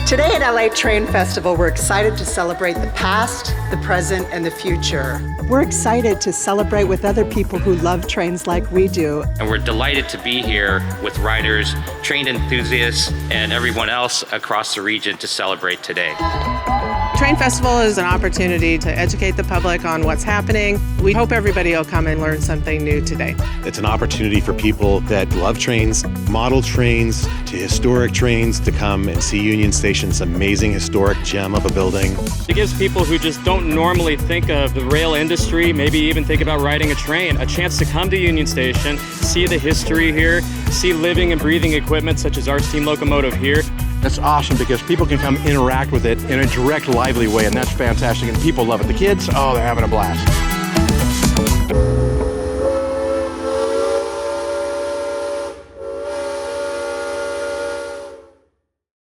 Today at LA Train Festival, we're excited to celebrate the past, the present, and the future. We're excited to celebrate with other people who love trains like we do. And we're delighted to be here with riders, train enthusiasts, and everyone else across the region to celebrate today. Train Festival is an opportunity to educate the public on what's happening. We hope everybody will come and learn something new today. It's an opportunity for people that love trains, model trains, to historic trains, to come and see Union Station's amazing historic gem of a building. It gives people who just don't normally think of the rail industry, maybe even think about riding a train, a chance to come to Union Station, see the history here, see living and breathing equipment such as our steam locomotive here. That's awesome because people can come interact with it in a direct, lively way, and that's fantastic, and people love it. The kids, oh, they're having a blast.